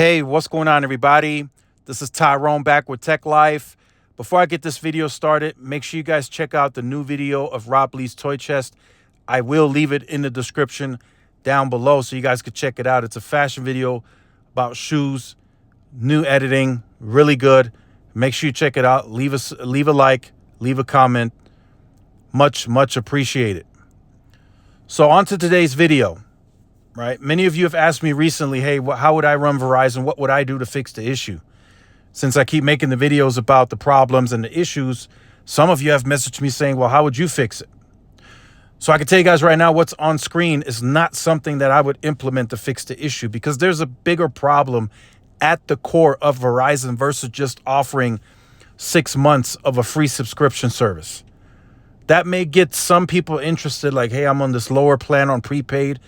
Hey, what's going on, everybody? This is Tyrone back with Tech Life. Before I get this video started, make sure you guys check out the new video of Rob Lee's Toy Chest. I will leave it in the description down below so you guys can check it out. It's a fashion video about shoes, new editing, really good. Make sure you check it out. Leave a like, leave a comment. Much appreciated. So on to today's video. Right? Many of you have asked me recently, hey, how would I run Verizon? What would I do to fix the issue? Since I keep making the videos about the problems and the issues, some of you have messaged me saying, well, how would you fix it? So I can tell you guys right now, what's on screen is not something that I would implement to fix the issue, because there's a bigger problem at the core of Verizon versus just offering 6 months of a free subscription service. That may get some people interested, like, hey, I'm on this lower plan on prepaid.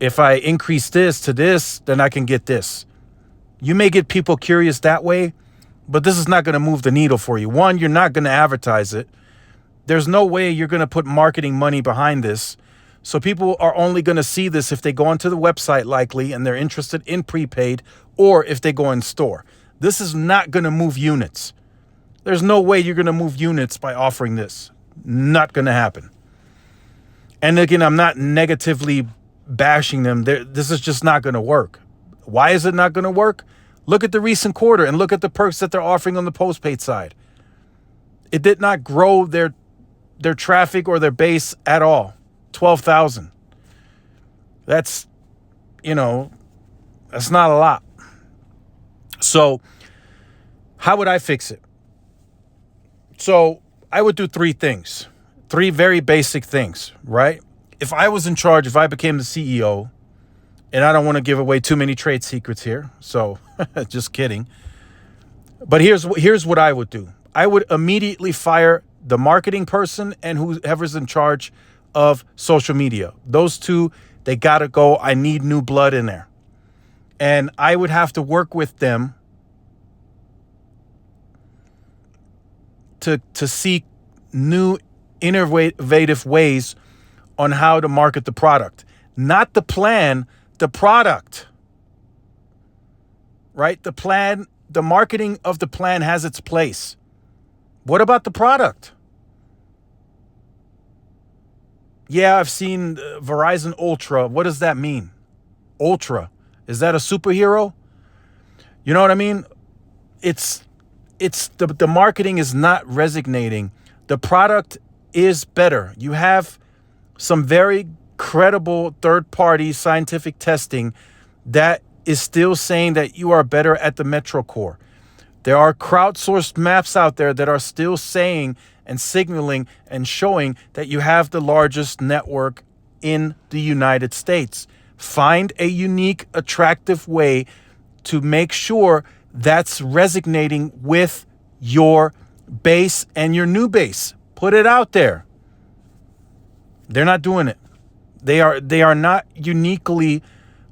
If I increase this to this, then I can get this. You may get people curious that way, but this is not going to move the needle for you. One, you're not going to advertise it. There's no way you're going to put marketing money behind this. So people are only going to see this if they go onto the website likely and they're interested in prepaid, or if they go in store. This is not going to move units. There's no way you're going to move units by offering this. Not going to happen. And again, I'm not negatively bashing them. This is just not going to work. Why is it not going to work? Look at the recent quarter and look at the perks that they're offering on the postpaid side. It did not grow their traffic or their base at all. 12,000. That's not a lot. So how would I fix it? So I would do 3 things. 3 very basic things, right? If I was in charge, if I became the CEO, and I don't want to give away too many trade secrets here, so just kidding. But here's what I would do. I would immediately fire the marketing person and whoever's in charge of social media. Those 2, they got to go. I need new blood in there. And I would have to work with them to seek new innovative ways on how to market the product. Not the plan, the product. Right? The plan, the marketing of the plan has its place. What about the product? Yeah, I've seen Verizon Ultra. What does that mean? Ultra. Is that a superhero? You know what I mean? It's the marketing is not resonating. The product is better. You have some very credible third-party scientific testing that is still saying that you are better at the metro core. There are crowdsourced maps out there that are still saying and signaling and showing that you have the largest network in the United States. Find a unique, attractive way to make sure that's resonating with your base and your new base. Put it out there. They're not doing it. They are not uniquely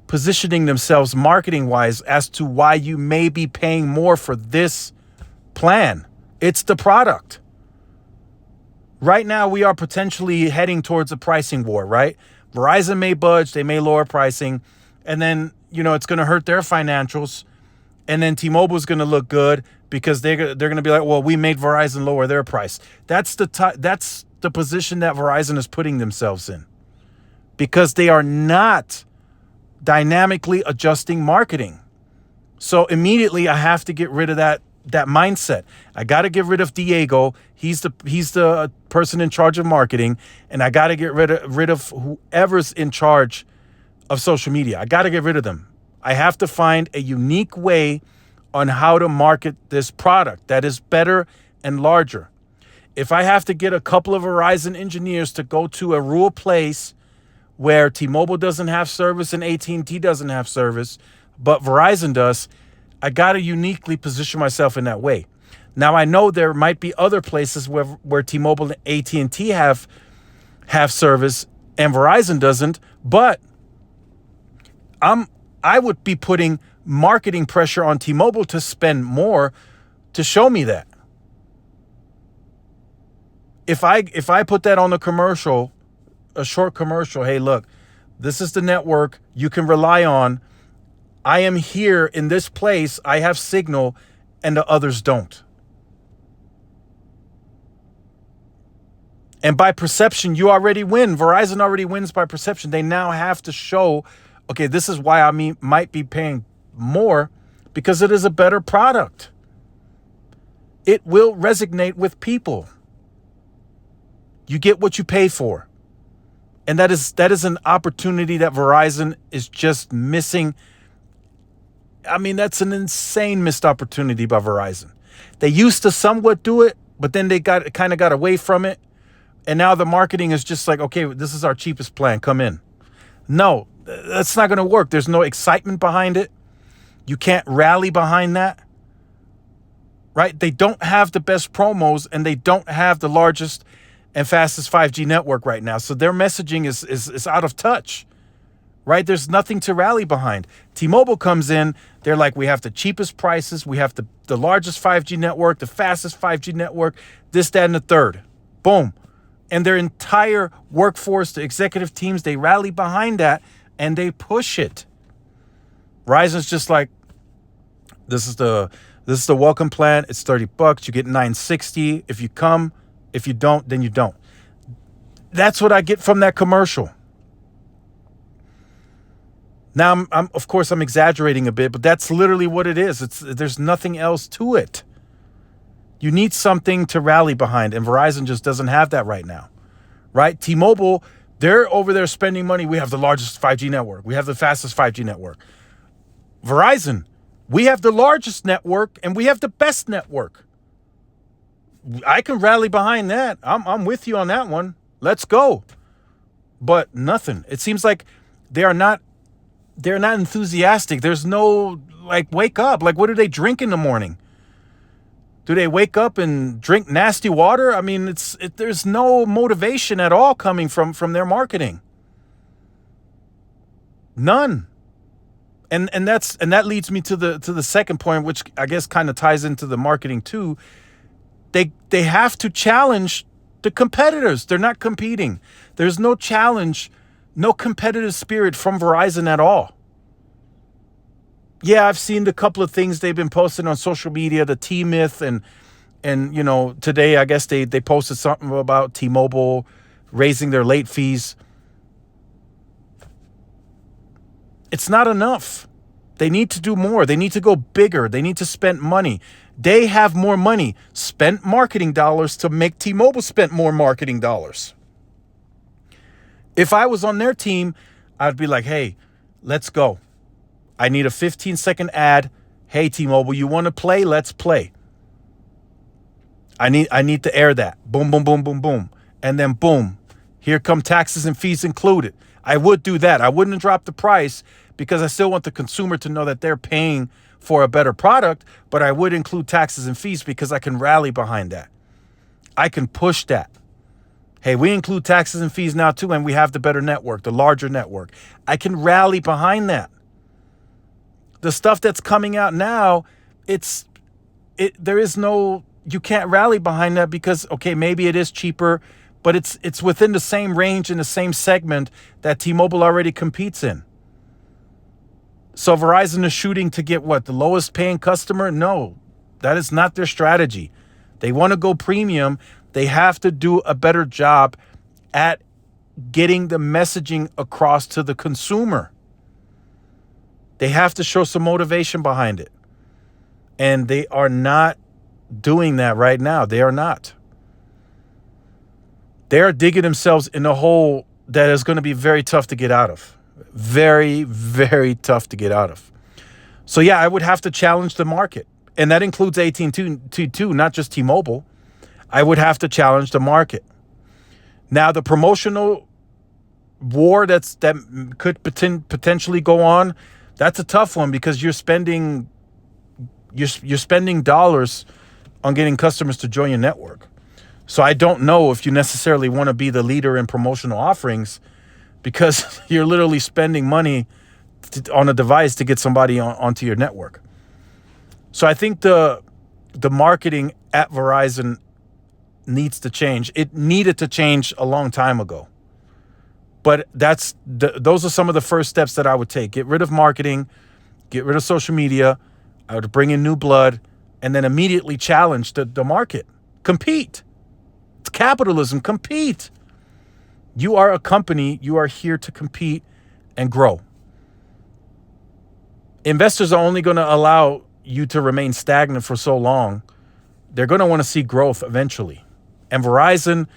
positioning themselves marketing-wise as to why you may be paying more for this plan. It's the product. Right now, we are potentially heading towards a pricing war, right? Verizon may budge, they may lower pricing, and then, it's going to hurt their financials, and then T-Mobile is going to look good because they're going to be like, well, we made Verizon lower their price. That's the position that Verizon is putting themselves in, because they are not dynamically adjusting marketing. So immediately I have to get rid of that mindset. I got to get rid of Diego. He's the person in charge of marketing, and I got to get rid of whoever's in charge of social media. I got to get rid of them. I have to find a unique way on how to market this product that is better and larger. If I have to get a couple of Verizon engineers to go to a rural place where T-Mobile doesn't have service and AT&T doesn't have service, but Verizon does, I got to uniquely position myself in that way. Now, I know there might be other places where T-Mobile and AT&T have service and Verizon doesn't, but I would be putting marketing pressure on T-Mobile to spend more to show me that. If I put that on the commercial, a short commercial, hey, look, this is the network you can rely on. I am here in this place. I have signal and the others don't. And by perception, you already win. Verizon already wins by perception. They now have to show, okay, this is why might be paying more, because it is a better product. It will resonate with people. You get what you pay for. And that is an opportunity that Verizon is just missing. I mean, that's an insane missed opportunity by Verizon. They used to somewhat do it, but then they kind of got away from it. And now the marketing is just like, okay, this is our cheapest plan. Come in. No, that's not going to work. There's no excitement behind it. You can't rally behind that. Right? They don't have the best promos, and they don't have the largest and fastest 5G network right now. So their messaging is out of touch. Right? There's nothing to rally behind. T-Mobile comes in. They're like, we have the cheapest prices. We have the largest 5G network, the fastest 5G network, this, that, and the third. Boom. And their entire workforce, the executive teams, they rally behind that and they push it. Verizon's just like, this is the welcome plan. It's $30. You get $960 if you come. If you don't, then you don't. That's what I get from that commercial. Now, I'm of course I'm exaggerating a bit, but that's literally what it is. There's nothing else to it. You need something to rally behind, and Verizon just doesn't have that right now, right? T-Mobile, they're over there spending money. We have the largest 5G network. We have the fastest 5G network. Verizon, we have the largest network, and we have the best network. I can rally behind that. I'm with you on that one. Let's go. But nothing. It seems like they're not enthusiastic. There's no, like, wake up. Like, what do they drink in the morning? Do they wake up and drink nasty water? I mean, there's no motivation at all coming from their marketing. None. And that leads me to the second point, which I guess kind of ties into the marketing too. They have to challenge the competitors. They're not competing. There's no challenge, no competitive spirit from Verizon at all. Yeah, I've seen the couple of things they've been posting on social media, the T-Myth, and you know, today I guess they posted something about T-Mobile raising their late fees. It's not enough. They need to do more. They need to go bigger. They need to spend money. They have more money, spent marketing dollars to make T-Mobile spend more marketing dollars. If I was on their team, I'd be like, hey, let's go. I need a 15-second ad. Hey, T-Mobile, you want to play? Let's play. I need to air that. Boom, boom, boom, boom, boom. And then boom, here come taxes and fees included. I would do that. I wouldn't drop the price because I still want the consumer to know that they're paying for a better product, but I would include taxes and fees because I can rally behind that. I can push that. Hey, we include taxes and fees now too, and we have the better network, the larger network. I can rally behind that. The stuff that's coming out now, you can't rally behind that because, okay, maybe it is cheaper, but it's within the same range in the same segment that T-Mobile already competes in. So Verizon is shooting to get what? The lowest paying customer? No, that is not their strategy. They want to go premium. They have to do a better job at getting the messaging across to the consumer. They have to show some motivation behind it. And they are not doing that right now. They are not. They are digging themselves in a hole that is going to be very tough to get out of. Very, very tough to get out of. So yeah, I would have to challenge the market. And that includes AT&T too, not just T-Mobile. I would have to challenge the market. Now, the promotional war that could potentially go on, that's a tough one because you're spending dollars on getting customers to join your network. So I don't know if you necessarily want to be the leader in promotional offerings because you're literally spending money on a device to get somebody onto your network. So I think the marketing at Verizon needs to change. It needed to change a long time ago. But those are some of the first steps that I would take. Get rid of marketing, get rid of social media. I would bring in new blood and then immediately challenge the market. Compete. It's capitalism. Compete. You are a company. You are here to compete and grow. Investors are only going to allow you to remain stagnant for so long. They're going to want to see growth eventually. And Verizon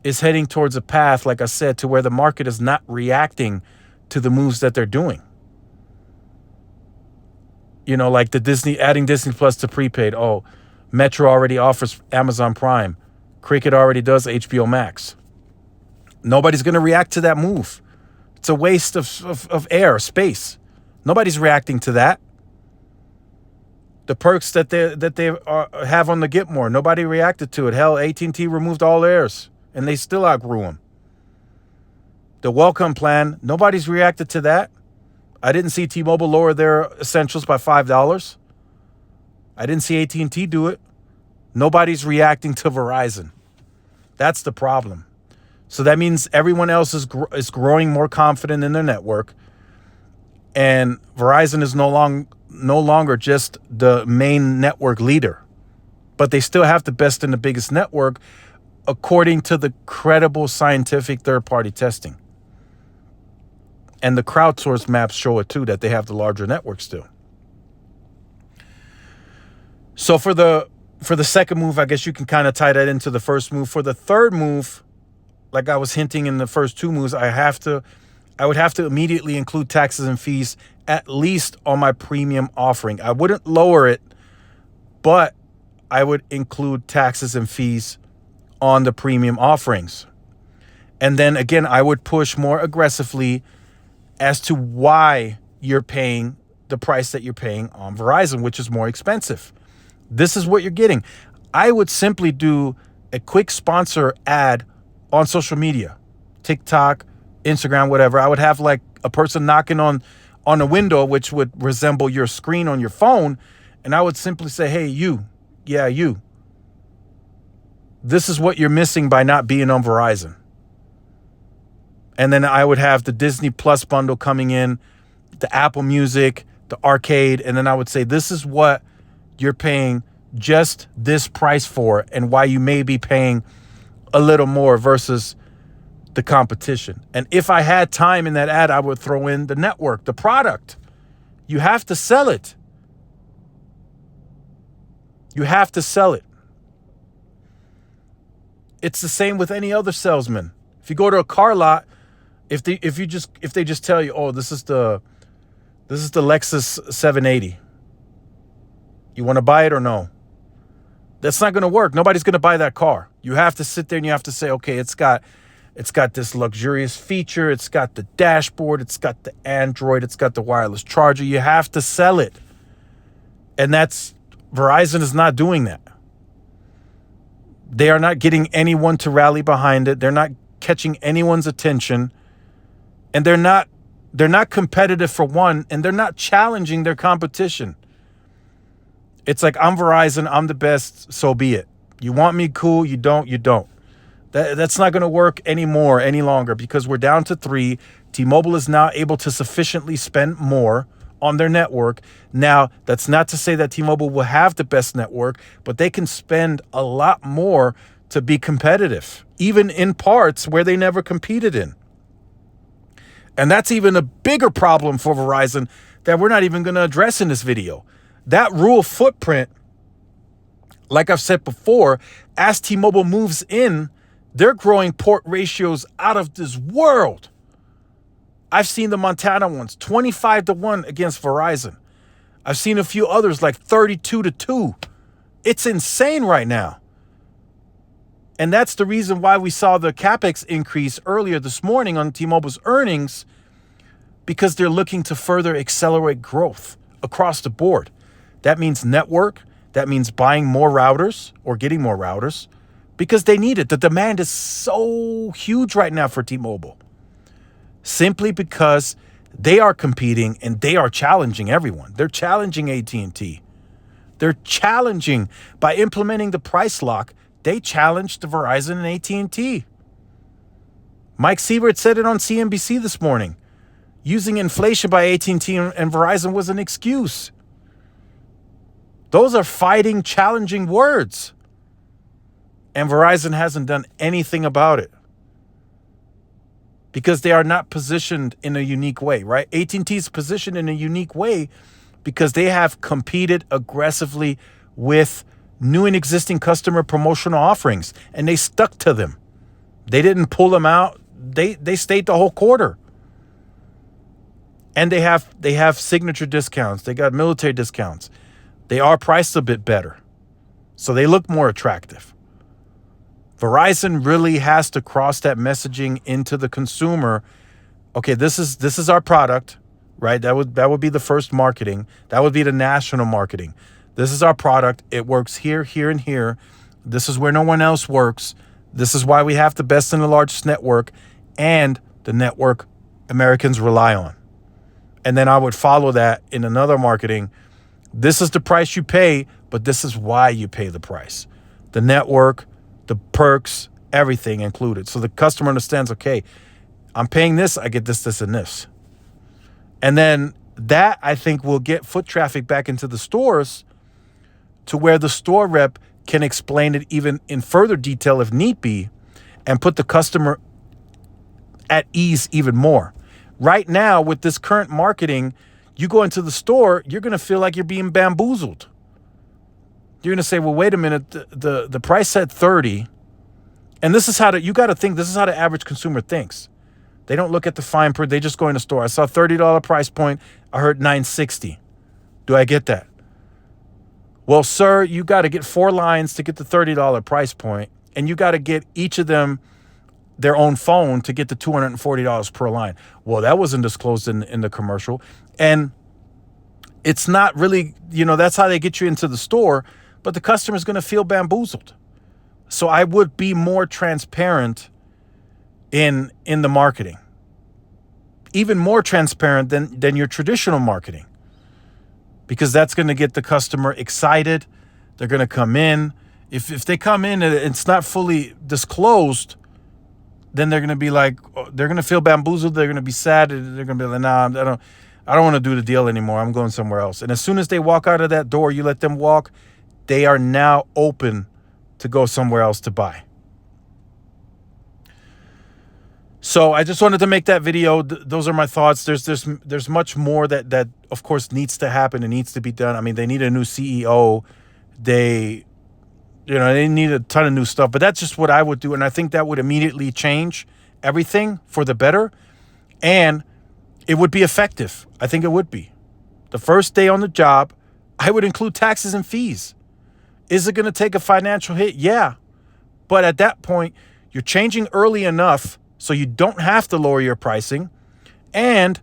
is heading towards a path, like I said, to where the market is not reacting to the moves that they're doing. You know, like adding Disney Plus to prepaid. Oh, Metro already offers Amazon Prime. Cricket already does HBO Max. Nobody's going to react to that move. It's a waste of air, space. Nobody's reacting to that. The perks that they have on the Get More, nobody reacted to it. Hell, AT&T removed all theirs, and they still outgrew them. The welcome plan, nobody's reacted to that. I didn't see T-Mobile lower their essentials by $5. I didn't see AT&T do it. Nobody's reacting to Verizon. That's the problem. So that means everyone else is growing more confident in their network, and Verizon is no longer just the main network leader, but they still have the best and the biggest network according to the credible scientific third-party testing. And the crowdsourced maps show it too, that they have the larger network still. So for the second move, I guess you can kind of tie that into the first move. For the third move, like I was hinting in the first two moves, I would have to immediately include taxes and fees, at least on my premium offering. I wouldn't lower it, but I would include taxes and fees on the premium offerings. And then again, I would push more aggressively as to why you're paying the price that you're paying on Verizon, which is more expensive. This is what you're getting. I would simply do a quick sponsor ad on social media, TikTok, Instagram, whatever. I would have like a person knocking on a window, which would resemble your screen on your phone. And I would simply say, hey, you. This is what you're missing by not being on Verizon. And then I would have the Disney Plus bundle coming in, the Apple Music, the arcade. And then I would say, this is what you're paying just this price for, and why you may be paying a little more versus the competition. And if I had time in that ad, I would throw in the network, the product. You have to sell it. You have to sell it. It's the same with any other salesman. If you go to a car lot, if they just tell you, oh, this is the Lexus 780. You want to buy it or no? That's not going to work. Nobody's going to buy that car. You have to sit there and you have to say, okay, it's got this luxurious feature. It's got the dashboard. It's got the Android. It's got the wireless charger. You have to sell it. And Verizon is not doing that. They are not getting anyone to rally behind it. They're not catching anyone's attention. And they're not competitive for one, and they're not challenging their competition. It's like, I'm Verizon, I'm the best, so be it. You want me, cool. You don't, you don't. That's not going to work any longer, because we're down to 3. T-Mobile is now able to sufficiently spend more on their network. Now, that's not to say that T-Mobile will have the best network, but they can spend a lot more to be competitive, even in parts where they never competed in. And that's even a bigger problem for Verizon that we're not even going to address in this video. That rural footprint, like I've said before, as T-Mobile moves in, they're growing port ratios out of this world. I've seen the Montana ones, 25-1 against Verizon. I've seen a few others like 32-2. It's insane right now. And that's the reason why we saw the CapEx increase earlier this morning on T-Mobile's earnings, because they're looking to further accelerate growth across the board. That means network. That means buying more routers or getting more routers, because they need it. The demand is so huge right now for T-Mobile, simply because they are competing and they are challenging everyone. They're challenging AT&T. They're challenging by implementing the price lock. They challenged Verizon and AT&T. Mike Sievert said it on CNBC this morning. using inflation by AT&T and Verizon was an excuse. Those are fighting, challenging words. And Verizon hasn't done anything about it because they are not positioned in a unique way, right? AT&T is positioned in a unique way because they have competed aggressively with new and existing customer promotional offerings, and they stuck to them. They didn't pull them out. They stayed the whole quarter. And they have signature discounts. They got military discounts. They are priced a bit better. So they look more attractive. Verizon really has to cross that messaging into the consumer. Okay, this is our product, right? That would be the first marketing. That would be the national marketing. This is our product. It works here, here, and here. This is where no one else works. This is why we have the best and the largest network, and the network Americans rely on. And then I would follow that in another marketing. This is the price you pay, but this is why you pay the price. The network, the perks, everything included. So the customer understands, okay, I'm paying this, I get this, this, and this. And then that, I think, will get foot traffic back into the stores to where the store rep can explain it even in further detail if need be, and put the customer at ease even more. Right now, with this current marketing, you go into the store, you're going to feel like you're being bamboozled. You're going to say, well, wait a minute, the price said 30. And this is how you got to think, this is how the average consumer thinks. They don't look at the fine print. They just go in the store. I saw $30 price point. I heard $9.60. Do I get that? Well, sir, you got to get 4 lines to get the $30 price point, and you got to get each of them their own phone to get the $240 per line. Well, that wasn't disclosed in the commercial. And it's not really, that's how they get you into the store, but the customer's going to feel bamboozled. So I would be more transparent in the marketing, even more transparent than your traditional marketing, because that's going to get the customer excited. They're going to come in. If they come in and it's not fully disclosed, then they're going to be like, they're going to feel bamboozled. They're going to be sad. They're going to be like, nah, I don't want to do the deal anymore. I'm going somewhere else. And as soon as they walk out of that door, you let them walk, they are now open to go somewhere else to buy. So I just wanted to make that video. Those are my thoughts. There's much more that of course needs to happen and needs to be done. I mean, they need a new CEO. They need a ton of new stuff, but that's just what I would do. And I think that would immediately change everything for the better. And it would be effective. I think it would be. The first day on the job, I would include taxes and fees. Is it going to take a financial hit? Yeah. But at that point, you're changing early enough so you don't have to lower your pricing. And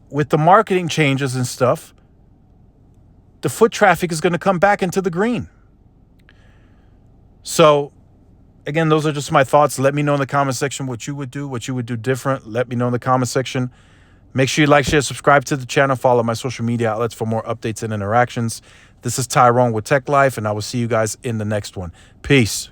with the marketing changes and stuff, the foot traffic is going to come back into the green. So, again, those are just my thoughts. Let me know in the comment section what you would do different. Let me know in the comment section. Make sure you like, share, subscribe to the channel. Follow my social media outlets for more updates and interactions. This is Tyrone with Tech Life, and I will see you guys in the next one. Peace.